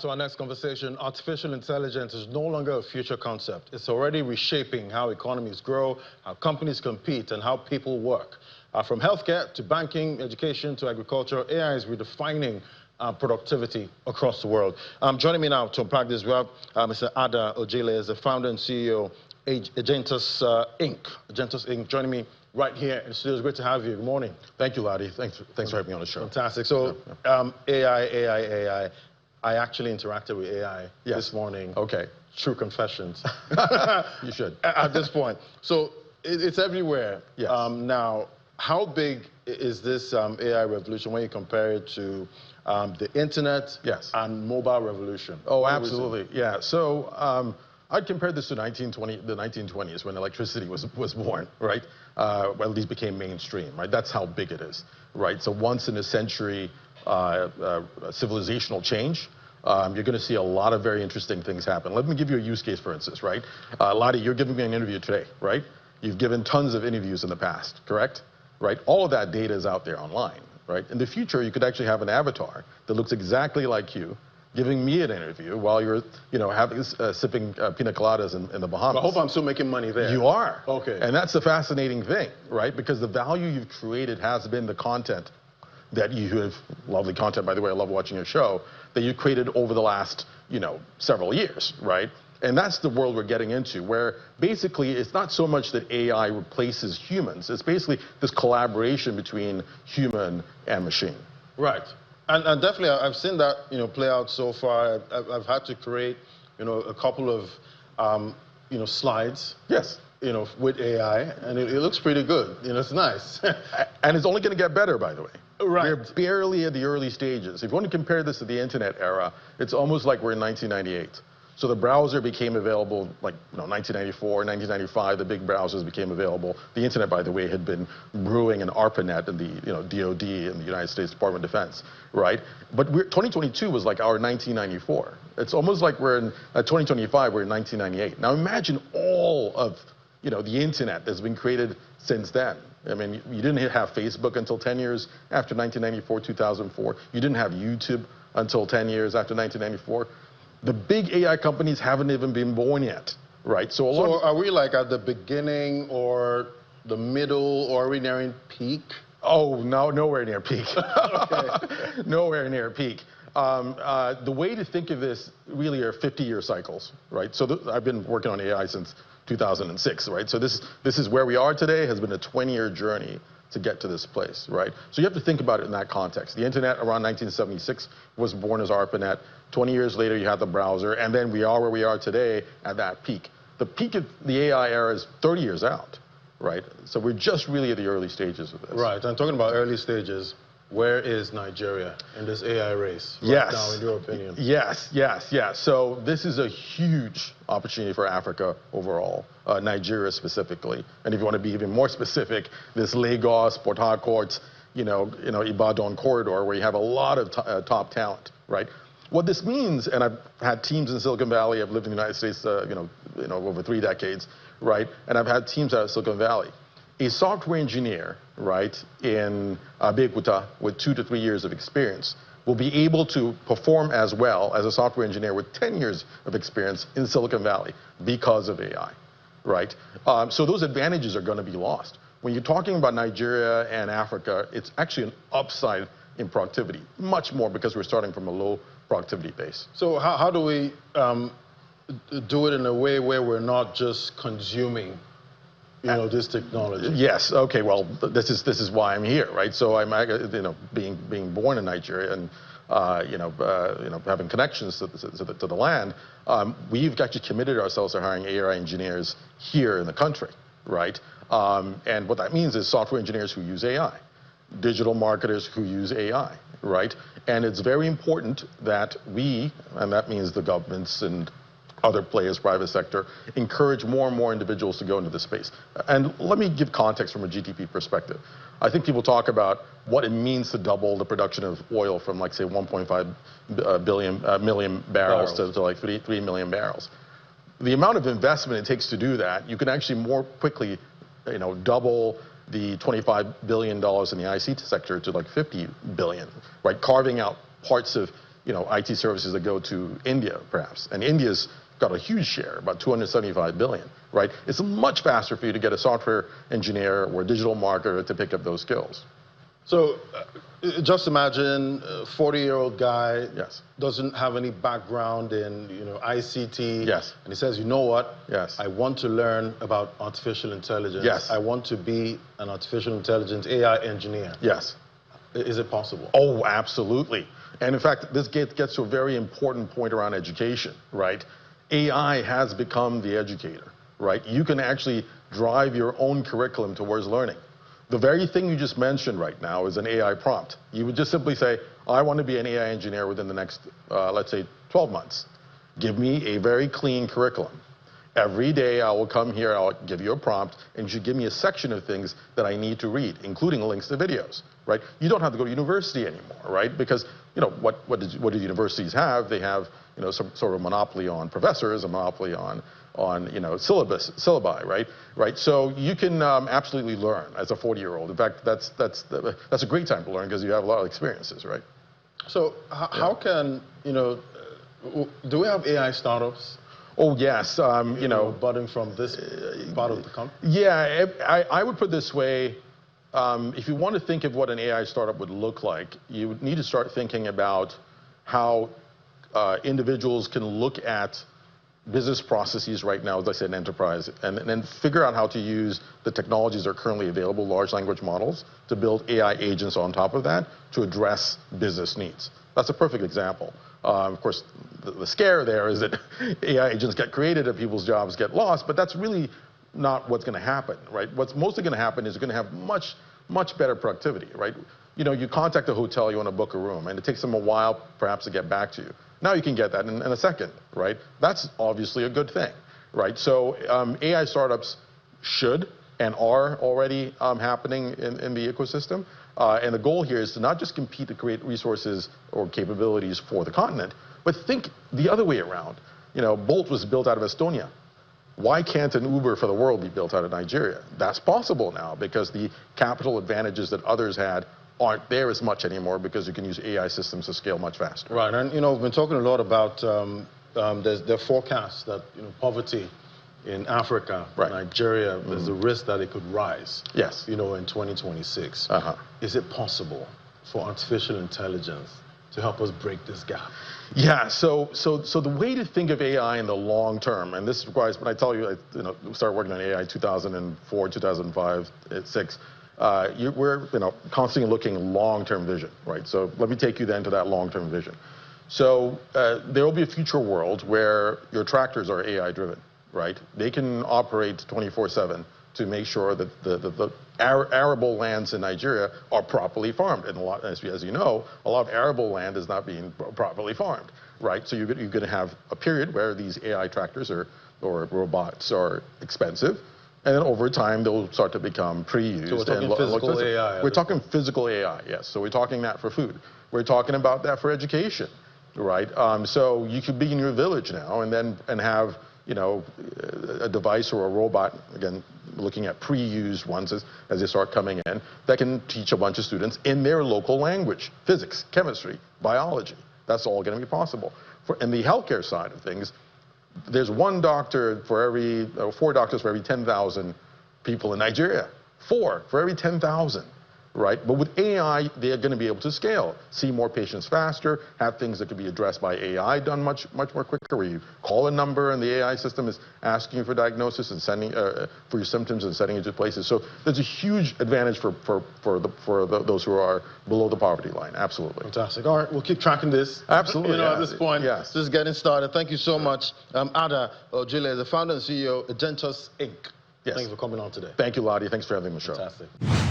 to our next conversation. Artificial intelligence is no longer a future concept. It's already reshaping how economies grow, how companies compete, and how people work. From healthcare to banking, education to agriculture, AI is redefining productivity across the world. Joining me now to unpack this, we have Mr. Ada Ojele, is the founder and CEO Agentus Inc. Agentus Inc. joining me right here in the studio. It's great to have you. Good morning. Thank you, Lottie. Thanks for having me on the show. Fantastic. So, AI. I actually interacted with AI this morning. Okay. True confessions. You should. At this point. So, it's everywhere. Yes. Now, how big is this AI revolution when you compare it to the internet and mobile revolution? Oh, absolutely. Yeah. So, I'd compare this to the 1920s when electricity was born, right? Well, at least became mainstream, right? That's how big it is, right? So once in a century civilizational change. You're going to see a lot of very interesting things happen. Let me give you a use case, for instance, right? Lottie, you're giving me an interview today, right? You've given tons of interviews in the past, correct? Right? All of that data is out there online, right? In the future, you could actually have an avatar that looks exactly like you, giving me an interview while you're, sipping pina coladas in the Bahamas. I hope I'm still making money there. You are. Okay. And that's the fascinating thing, right? Because the value you've created has been the content that you have, lovely content, by the way, I love watching your show, that you created over the last, several years, right? And that's the world we're getting into, where basically it's not so much that AI replaces humans, it's basically this collaboration between human and machine. Right. And definitely, I've seen that, play out so far. I've had to create, a couple of, slides. Yes. With AI, and it looks pretty good. It's nice. And it's only going to get better, by the way. Right. We're barely at the early stages. If you want to compare this to the internet era, it's almost like we're in 1998. So the browser became available like 1994, 1995, the big browsers became available. The internet, by the way, had been brewing in ARPANET and the DoD and the United States Department of Defense, right? But 2022 was like our 1994. It's almost like we're in 2025, we're in 1998. Now imagine all of the internet that's been created since then. I mean, you didn't have Facebook until 10 years after 1994, 2004. You didn't have YouTube until 10 years after 1994. The big AI companies haven't even been born yet, right? So are we like at the beginning or the middle, or are we nearing peak? Oh, no, nowhere near peak. Okay. Nowhere near peak. The way to think of this really are 50-year cycles, right? So I've been working on AI since 2006, right? So this is where we are today, has been a 20-year journey to get to this place, right? So you have to think about it in that context. The internet around 1976 was born as ARPANET. 20 years later, you had the browser, and then we are where we are today at that peak. The peak of the AI era is 30 years out, right? So we're just really at the early stages of this. Right, and talking about early stages, where is Nigeria in this AI race right yes. now, in your opinion? Yes. So this is a huge opportunity for Africa overall, Nigeria specifically. And if you want to be even more specific, this Lagos, Port Harcourt, Ibadan corridor, where you have a lot of top talent, right? What this means, and I've had teams in Silicon Valley, I've lived in the United States, over 3 decades, right? And I've had teams out of Silicon Valley. A software engineer, right, in Abeokuta with 2 to 3 years of experience will be able to perform as well as a software engineer with 10 years of experience in Silicon Valley because of AI, right? So those advantages are going to be lost. When you're talking about Nigeria and Africa, it's actually an upside in productivity, much more because we're starting from a low productivity base. So how do we do it in a way where we're not just consuming this technology? Yes. Okay. Well, this is why I'm here, right? So I'm, being born in Nigeria and having connections to the land, we've actually committed ourselves to hiring AI engineers here in the country, right? And what that means is software engineers who use AI, digital marketers who use AI, right? And it's very important that we, and that means the governments and other players, private sector, encourage more and more individuals to go into this space. And let me give context from a GDP perspective. I think people talk about what it means to double the production of oil from, like, say, 1.5 million barrels to like 3 million barrels. The amount of investment it takes to do that, you can actually more quickly, double the $25 billion in the ICT sector to like 50 billion, right? Carving out parts of IT services that go to India, perhaps. And India's got a huge share, about 275 billion, right? It's much faster for you to get a software engineer or a digital marketer to pick up those skills. So just imagine a 40-year-old guy Yes. doesn't have any background in ICT. Yes. And he says, you know what? Yes. I want to learn about artificial intelligence. Yes. I want to be an artificial intelligence AI engineer. Yes. Is it possible? Oh, absolutely. And in fact, this gets to a very important point around education, right? AI has become the educator, right? You can actually drive your own curriculum towards learning. The very thing you just mentioned right now is an AI prompt. You would just simply say, I want to be an AI engineer within the next, let's say, 12 months. Give me a very clean curriculum. Every day I will come here, I'll give you a prompt, and you should give me a section of things that I need to read, including links to videos, right? You don't have to go to university anymore, right? Because, what do universities have? They have, some sort of monopoly on professors, a monopoly on syllabi, right? So you can absolutely learn as a 40-year-old. In fact, that's a great time to learn because you have a lot of experiences, right? So how can, do we have AI startups? Oh, yes. Budding from this part of the country? Yeah, I would put it this way. If you want to think of what an AI startup would look like, you would need to start thinking about how individuals can look at business processes right now, as I said, in enterprise, and then figure out how to use the technologies that are currently available, large language models, to build AI agents on top of that to address business needs. That's a perfect example. Of course, the scare there is that AI agents get created and people's jobs get lost, but that's really not what's going to happen, right? What's mostly going to happen is you're going to have much better productivity, right? You contact a hotel, you want to book a room, and it takes them a while perhaps to get back to you. Now you can get that in a second, right? That's obviously a good thing, right? So AI startups should and are already happening in the ecosystem. And the goal here is to not just compete to create resources or capabilities for the continent, but think the other way around. Bolt was built out of Estonia. Why can't an Uber for the world be built out of Nigeria? That's possible now because the capital advantages that others had aren't there as much anymore because you can use AI systems to scale much faster. Right, and we've been talking a lot about the forecasts that poverty in Africa, right. Nigeria, there's a risk that it could rise. Yes. In 2026. Is it possible for artificial intelligence to help us break this gap? Yeah. So the way to think of AI in the long term, and this requires, when I tell you, I started working on AI 2004, 2005, 6. We're constantly looking long-term vision, right? So let me take you then to that long-term vision. So there will be a future world where your tractors are AI-driven, right? They can operate 24/7 to make sure that the arable lands in Nigeria are properly farmed. And as you know, a lot of arable land is not being properly farmed, right? So you're going to have a period where these AI tractors or robots are expensive. And then over time, they'll start to become pre-used. So we're talking physical AI. We're talking physical AI, yes. So we're talking that for food. We're talking about that for education, right? So you could be in your village now and have a device or a robot, again, looking at pre-used ones as they start coming in, that can teach a bunch of students in their local language, physics, chemistry, biology. That's all going to be possible. In the healthcare side of things, there's 1 doctor for every, 4 doctors for every 10,000 people in Nigeria. 4 for every 10,000, right? But with AI, they're going to be able to scale, see more patients faster, have things that can be addressed by AI done much more quicker, where you call a number and the AI system is asking you for diagnosis and sending for your symptoms and sending you to places. So there's a huge advantage for those who are below the poverty line. Absolutely. Fantastic. All right, we'll keep tracking this. Absolutely. At this point, yes. Just getting started. Thank you so much, Ada Ojile, the founder and CEO of Agentus Inc. Yes. Thanks for coming on today. Thank you, Lottie. Thanks for having me on the show. Fantastic.